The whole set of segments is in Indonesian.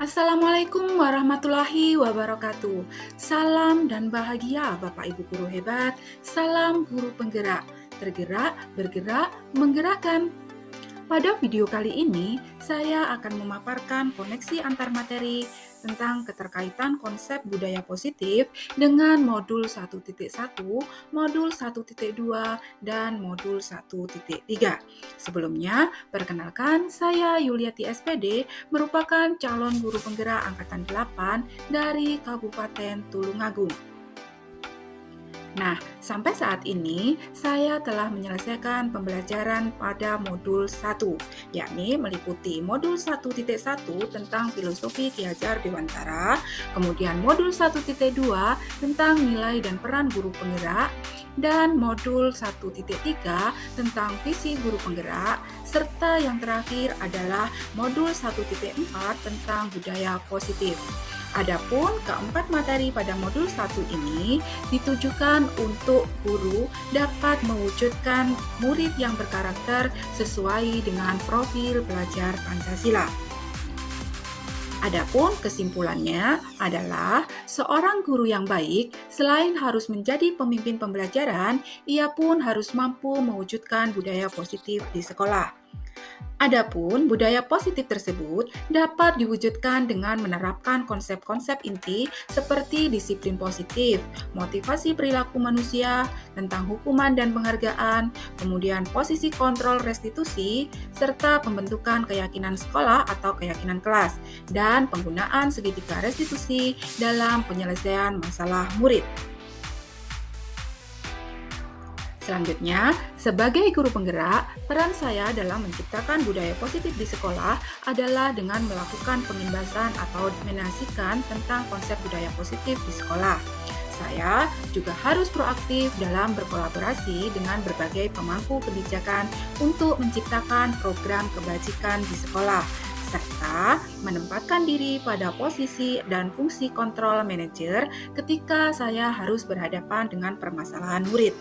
Assalamualaikum warahmatullahi wabarakatuh. Salam dan bahagia Bapak Ibu guru hebat. Salam guru penggerak. Tergerak, bergerak, menggerakkan. Pada video kali ini, saya akan memaparkan koneksi antar materi tentang keterkaitan konsep budaya positif dengan modul 1.1, modul 1.2, dan modul 1.3. Sebelumnya, perkenalkan saya Yuliati SPD, merupakan calon guru penggerak angkatan 8 dari Kabupaten Tulungagung. Nah, sampai saat ini saya telah menyelesaikan pembelajaran pada modul 1, yakni meliputi modul 1.1 tentang filosofi Ki Hajar Dewantara, kemudian modul 1.2 tentang nilai dan peran guru penggerak, dan modul 1.3 tentang visi guru penggerak, serta yang terakhir adalah modul 1.4 tentang budaya positif. Adapun keempat materi pada modul 1 ini ditujukan untuk guru dapat mewujudkan murid yang berkarakter sesuai dengan profil pelajar Pancasila. Adapun kesimpulannya adalah seorang guru yang baik selain harus menjadi pemimpin pembelajaran, ia pun harus mampu mewujudkan budaya positif di sekolah. Adapun budaya positif tersebut dapat diwujudkan dengan menerapkan konsep-konsep inti seperti disiplin positif, motivasi perilaku manusia, tentang hukuman dan penghargaan, kemudian posisi kontrol restitusi, serta pembentukan keyakinan sekolah atau keyakinan kelas, dan penggunaan segitiga restitusi dalam penyelesaian masalah murid. Selanjutnya, sebagai guru penggerak, peran saya dalam menciptakan budaya positif di sekolah adalah dengan melakukan pengimbasan atau menasikan tentang konsep budaya positif di sekolah. Saya juga harus proaktif dalam berkolaborasi dengan berbagai pemangku kebijakan untuk menciptakan program kebajikan di sekolah, serta menempatkan diri pada posisi dan fungsi kontrol manajer ketika saya harus berhadapan dengan permasalahan murid.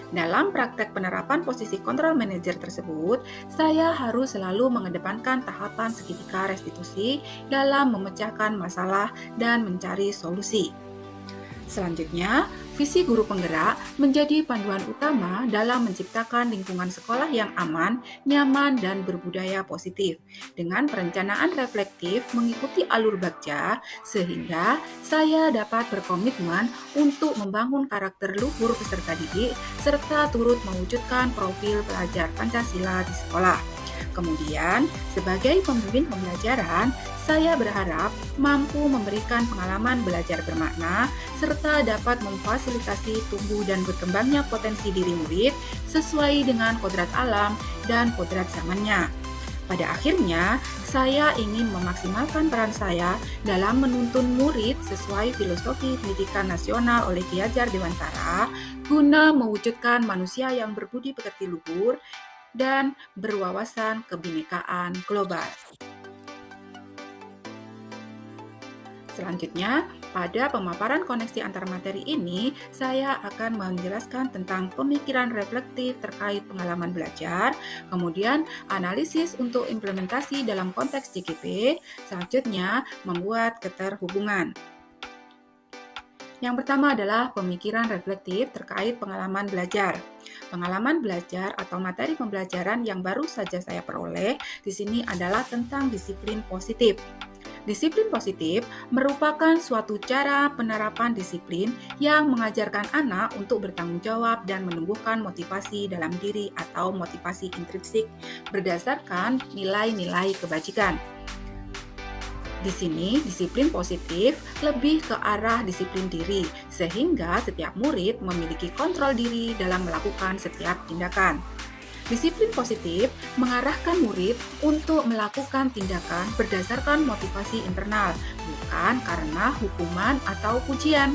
Dalam praktek penerapan posisi kontrol manajer tersebut, saya harus selalu mengedepankan tahapan segitiga restitusi dalam memecahkan masalah dan mencari solusi. Selanjutnya, visi guru penggerak menjadi panduan utama dalam menciptakan lingkungan sekolah yang aman, nyaman, dan berbudaya positif dengan perencanaan reflektif mengikuti alur bagja sehingga saya dapat berkomitmen untuk membangun karakter luhur peserta didik serta turut mewujudkan profil pelajar Pancasila di sekolah. Kemudian, sebagai pemimpin pembelajaran, saya berharap mampu memberikan pengalaman belajar bermakna serta dapat memfasilitasi tumbuh dan berkembangnya potensi diri murid sesuai dengan kodrat alam dan kodrat zamannya. Pada akhirnya, saya ingin memaksimalkan peran saya dalam menuntun murid sesuai filosofi pendidikan nasional oleh Ki Hajar Dewantara guna mewujudkan manusia yang berbudi pekerti luhur dan berwawasan kebinekaan global. Selanjutnya, pada pemaparan koneksi antar materi ini, saya akan menjelaskan tentang pemikiran reflektif terkait pengalaman belajar, kemudian analisis untuk implementasi dalam konteks JKP, selanjutnya membuat keterhubungan. Yang pertama adalah pemikiran reflektif terkait pengalaman belajar. Pengalaman belajar atau materi pembelajaran yang baru saja saya peroleh di sini adalah tentang disiplin positif. Disiplin positif merupakan suatu cara penerapan disiplin yang mengajarkan anak untuk bertanggung jawab dan menumbuhkan motivasi dalam diri atau motivasi intrinsik berdasarkan nilai-nilai kebajikan. Di sini, disiplin positif lebih ke arah disiplin diri, sehingga setiap murid memiliki kontrol diri dalam melakukan setiap tindakan. Disiplin positif mengarahkan murid untuk melakukan tindakan berdasarkan motivasi internal, bukan karena hukuman atau pujian.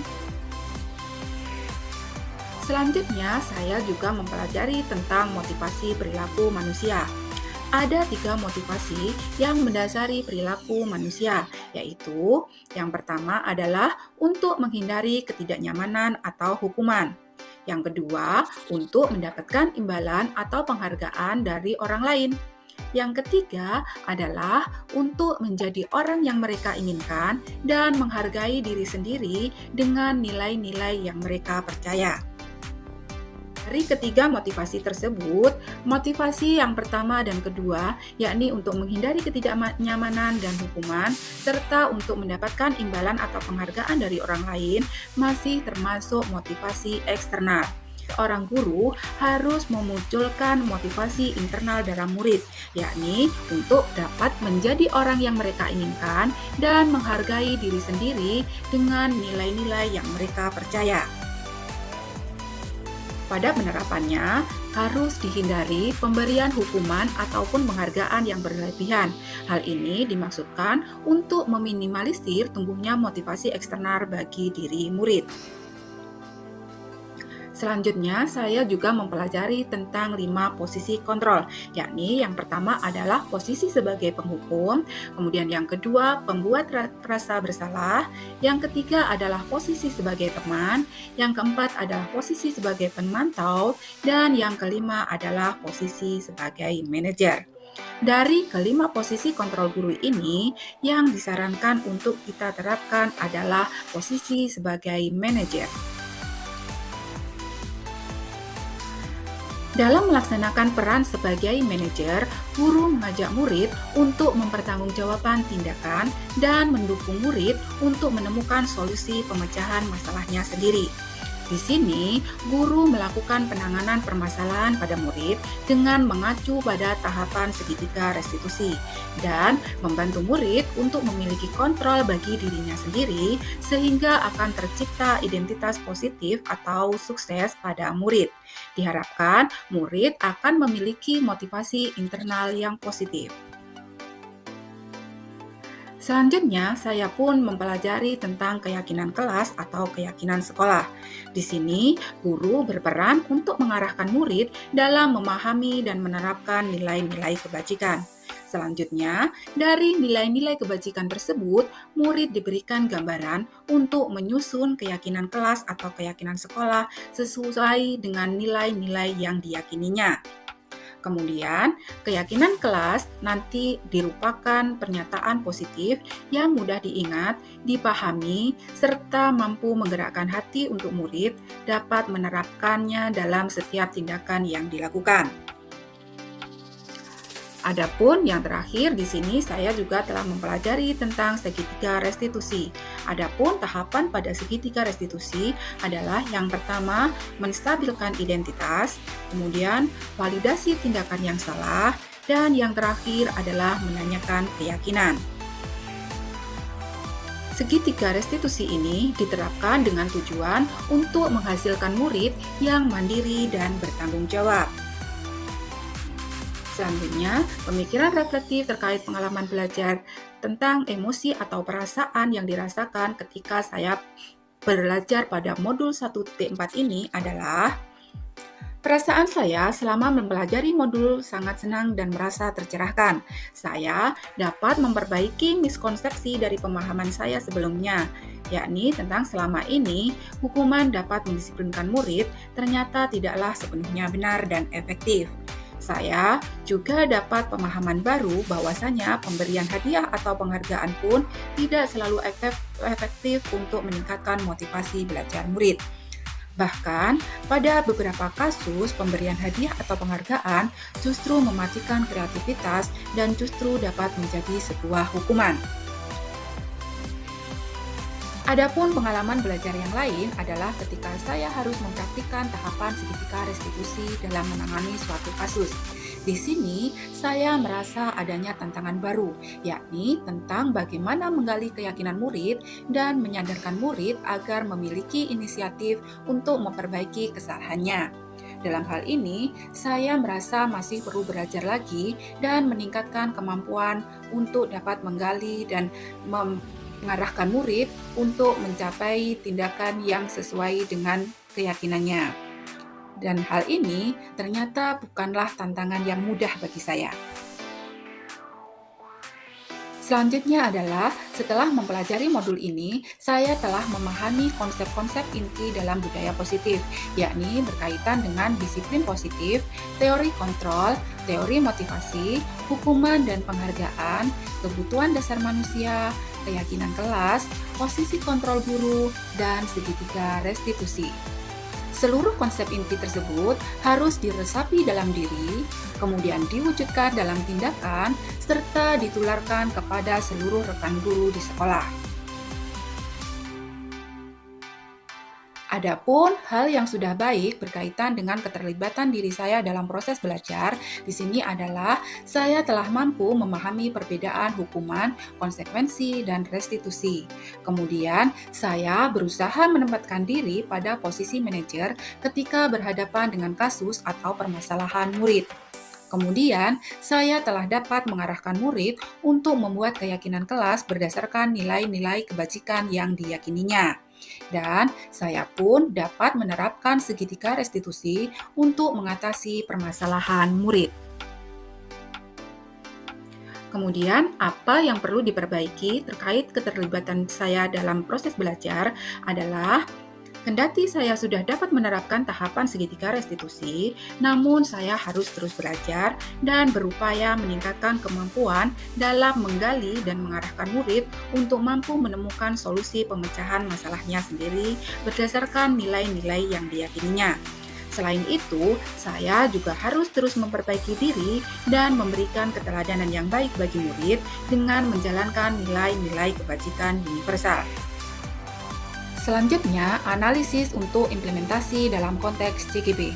Selanjutnya, saya juga mempelajari tentang motivasi perilaku manusia. Ada 3 motivasi yang mendasari perilaku manusia, yaitu yang pertama adalah untuk menghindari ketidaknyamanan atau hukuman. Yang kedua, untuk mendapatkan imbalan atau penghargaan dari orang lain. Yang ketiga adalah untuk menjadi orang yang mereka inginkan dan menghargai diri sendiri dengan nilai-nilai yang mereka percaya. Dari ketiga motivasi tersebut, motivasi yang pertama dan kedua, yakni untuk menghindari ketidaknyamanan dan hukuman, serta untuk mendapatkan imbalan atau penghargaan dari orang lain, masih termasuk motivasi eksternal. Seorang guru harus memunculkan motivasi internal dalam murid, yakni untuk dapat menjadi orang yang mereka inginkan dan menghargai diri sendiri dengan nilai-nilai yang mereka percaya. Pada penerapannya, harus dihindari pemberian hukuman ataupun penghargaan yang berlebihan. Hal ini dimaksudkan untuk meminimalisir tumbuhnya motivasi eksternal bagi diri murid. Selanjutnya, saya juga mempelajari tentang 5 posisi kontrol, yakni yang pertama adalah posisi sebagai penghukum, kemudian yang kedua pembuat rasa bersalah, yang ketiga adalah posisi sebagai teman, yang keempat adalah posisi sebagai pemantau, dan yang kelima adalah posisi sebagai manajer. Dari kelima posisi kontrol guru ini, yang disarankan untuk kita terapkan adalah posisi sebagai manajer. Dalam melaksanakan peran sebagai manajer, guru mengajak murid untuk mempertanggungjawabkan tindakan dan mendukung murid untuk menemukan solusi pemecahan masalahnya sendiri. Di sini, guru melakukan penanganan permasalahan pada murid dengan mengacu pada tahapan segitiga restitusi dan membantu murid untuk memiliki kontrol bagi dirinya sendiri sehingga akan tercipta identitas positif atau sukses pada murid. Diharapkan murid akan memiliki motivasi internal yang positif. Selanjutnya, saya pun mempelajari tentang keyakinan kelas atau keyakinan sekolah. Di sini, guru berperan untuk mengarahkan murid dalam memahami dan menerapkan nilai-nilai kebajikan. Selanjutnya, dari nilai-nilai kebajikan tersebut, murid diberikan gambaran untuk menyusun keyakinan kelas atau keyakinan sekolah sesuai dengan nilai-nilai yang diyakininya. Kemudian, keyakinan kelas nanti dirupakan pernyataan positif yang mudah diingat, dipahami, serta mampu menggerakkan hati untuk murid dapat menerapkannya dalam setiap tindakan yang dilakukan. Adapun yang terakhir di sini saya juga telah mempelajari tentang segitiga restitusi. Adapun tahapan pada segitiga restitusi adalah yang pertama menstabilkan identitas, kemudian validasi tindakan yang salah, dan yang terakhir adalah menanyakan keyakinan. Segitiga restitusi ini diterapkan dengan tujuan untuk menghasilkan murid yang mandiri dan bertanggung jawab. Selanjutnya, pemikiran reflektif terkait pengalaman belajar tentang emosi atau perasaan yang dirasakan ketika saya belajar pada modul 1.4 ini adalah perasaan saya selama mempelajari modul sangat senang dan merasa tercerahkan. Saya dapat memperbaiki miskonsepsi dari pemahaman saya sebelumnya, yakni tentang selama ini hukuman dapat mendisiplinkan murid ternyata tidaklah sepenuhnya benar dan efektif. Saya juga dapat pemahaman baru bahwasanya pemberian hadiah atau penghargaan pun tidak selalu efektif untuk meningkatkan motivasi belajar murid. Bahkan, pada beberapa kasus, pemberian hadiah atau penghargaan justru mematikan kreativitas dan justru dapat menjadi sebuah hukuman. Adapun pengalaman belajar yang lain adalah ketika saya harus mempraktikkan tahapan segitiga restitusi dalam menangani suatu kasus. Di sini, saya merasa adanya tantangan baru, yakni tentang bagaimana menggali keyakinan murid dan menyadarkan murid agar memiliki inisiatif untuk memperbaiki kesalahannya. Dalam hal ini, saya merasa masih perlu belajar lagi dan meningkatkan kemampuan untuk dapat menggali dan mengarahkan murid untuk mencapai tindakan yang sesuai dengan keyakinannya. Dan hal ini ternyata bukanlah tantangan yang mudah bagi saya. Selanjutnya adalah setelah mempelajari modul ini, saya telah memahami konsep-konsep inti dalam budaya positif, yakni berkaitan dengan disiplin positif, teori kontrol, teori motivasi, hukuman dan penghargaan, kebutuhan dasar manusia, keyakinan kelas, posisi kontrol guru, dan segitiga restitusi. Seluruh konsep inti tersebut harus diresapi dalam diri, kemudian diwujudkan dalam tindakan, serta ditularkan kepada seluruh rekan guru di sekolah. Adapun hal yang sudah baik berkaitan dengan keterlibatan diri saya dalam proses belajar, di sini adalah saya telah mampu memahami perbedaan hukuman, konsekuensi, dan restitusi. Kemudian, saya berusaha menempatkan diri pada posisi manajer ketika berhadapan dengan kasus atau permasalahan murid. Kemudian, saya telah dapat mengarahkan murid untuk membuat keyakinan kelas berdasarkan nilai-nilai kebajikan yang diyakininya. Dan saya pun dapat menerapkan segitiga restitusi untuk mengatasi permasalahan murid. Kemudian, apa yang perlu diperbaiki terkait keterlibatan saya dalam proses belajar adalah kendati saya sudah dapat menerapkan tahapan segitiga restitusi, namun saya harus terus belajar dan berupaya meningkatkan kemampuan dalam menggali dan mengarahkan murid untuk mampu menemukan solusi pemecahan masalahnya sendiri berdasarkan nilai-nilai yang diyakininya. Selain itu, saya juga harus terus memperbaiki diri dan memberikan keteladanan yang baik bagi murid dengan menjalankan nilai-nilai kebajikan universal. Selanjutnya, analisis untuk implementasi dalam konteks CGP.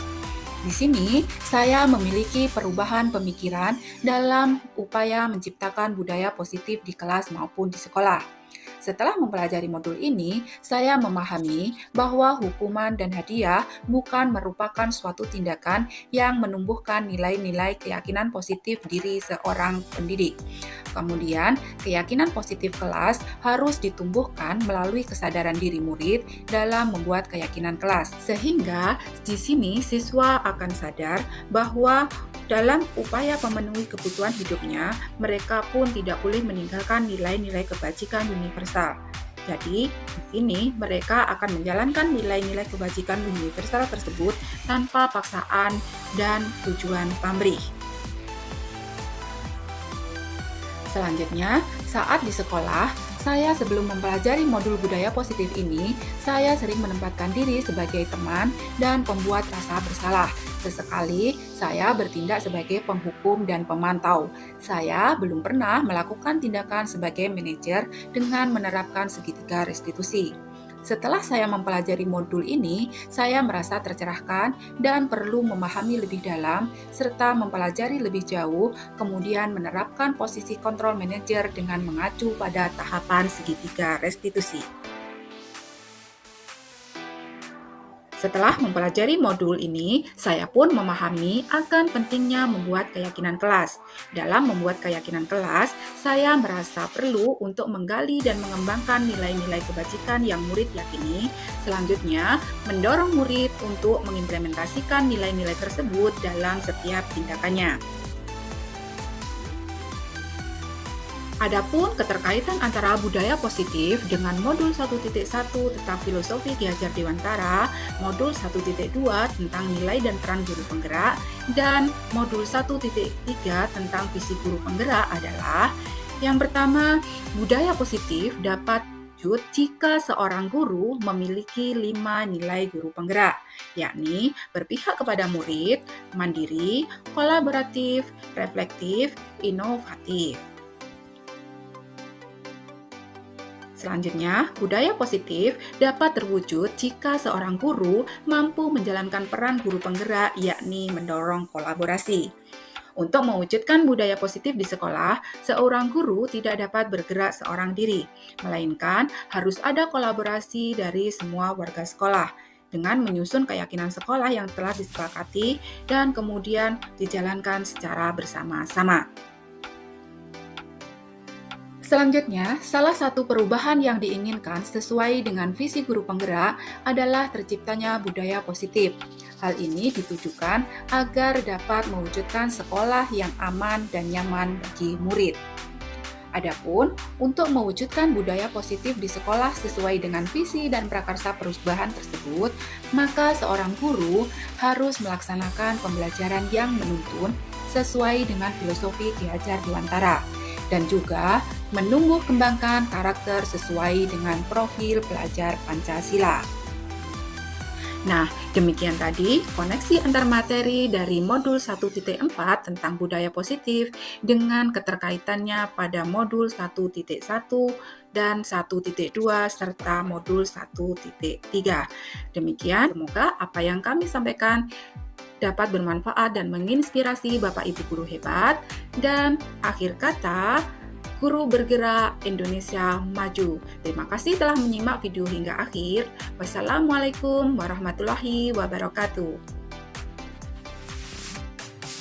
Di sini, saya memiliki perubahan pemikiran dalam upaya menciptakan budaya positif di kelas maupun di sekolah. Setelah mempelajari modul ini, saya memahami bahwa hukuman dan hadiah bukan merupakan suatu tindakan yang menumbuhkan nilai-nilai keyakinan positif diri seorang pendidik. Kemudian, keyakinan positif kelas harus ditumbuhkan melalui kesadaran diri murid dalam membuat keyakinan kelas. Sehingga di sini siswa akan sadar bahwa dalam upaya memenuhi kebutuhan hidupnya, mereka pun tidak boleh meninggalkan nilai-nilai kebajikan universal. Jadi, di sini mereka akan menjalankan nilai-nilai kebajikan universal tersebut tanpa paksaan dan tujuan pamrih. Selanjutnya, saat di sekolah, saya sebelum mempelajari modul budaya positif ini, saya sering menempatkan diri sebagai teman dan pembuat rasa bersalah. Sesekali, saya bertindak sebagai penghukum dan pemantau. Saya belum pernah melakukan tindakan sebagai manajer dengan menerapkan segitiga restitusi. Setelah saya mempelajari modul ini, saya merasa tercerahkan dan perlu memahami lebih dalam, serta mempelajari lebih jauh, kemudian menerapkan posisi kontrol manajer dengan mengacu pada tahapan segitiga restitusi. Setelah mempelajari modul ini, saya pun memahami akan pentingnya membuat keyakinan kelas. Dalam membuat keyakinan kelas, saya merasa perlu untuk menggali dan mengembangkan nilai-nilai kebajikan yang murid yakini. Selanjutnya, mendorong murid untuk mengimplementasikan nilai-nilai tersebut dalam setiap tindakannya. Adapun keterkaitan antara budaya positif dengan modul 1.1 tentang filosofi Ki Hajar Dewantara, modul 1.2 tentang nilai dan peran guru penggerak, dan modul 1.3 tentang visi guru penggerak adalah yang pertama, budaya positif dapat wujud jika seorang guru memiliki 5 nilai guru penggerak, yakni berpihak kepada murid, mandiri, kolaboratif, reflektif, inovatif. Selanjutnya, budaya positif dapat terwujud jika seorang guru mampu menjalankan peran guru penggerak, yakni mendorong kolaborasi. Untuk mewujudkan budaya positif di sekolah, seorang guru tidak dapat bergerak seorang diri, melainkan harus ada kolaborasi dari semua warga sekolah dengan menyusun keyakinan sekolah yang telah disepakati dan kemudian dijalankan secara bersama-sama. Selanjutnya, salah satu perubahan yang diinginkan sesuai dengan visi guru penggerak adalah terciptanya budaya positif. Hal ini ditujukan agar dapat mewujudkan sekolah yang aman dan nyaman bagi murid. Adapun untuk mewujudkan budaya positif di sekolah sesuai dengan visi dan prakarsa perubahan tersebut, maka seorang guru harus melaksanakan pembelajaran yang menuntun sesuai dengan filosofi Ki Hajar Dewantara dan juga menumbuh kembangkan karakter sesuai dengan profil pelajar Pancasila. Nah, demikian tadi koneksi antar materi dari modul 1.4 tentang budaya positif dengan keterkaitannya pada modul 1.1 dan 1.2 serta modul 1.3. Demikian, semoga apa yang kami sampaikan dapat bermanfaat dan menginspirasi Bapak Ibu guru hebat. Dan akhir kata, Guru Bergerak Indonesia Maju. Terima kasih telah menyimak video hingga akhir. Wassalamualaikum warahmatullahi wabarakatuh.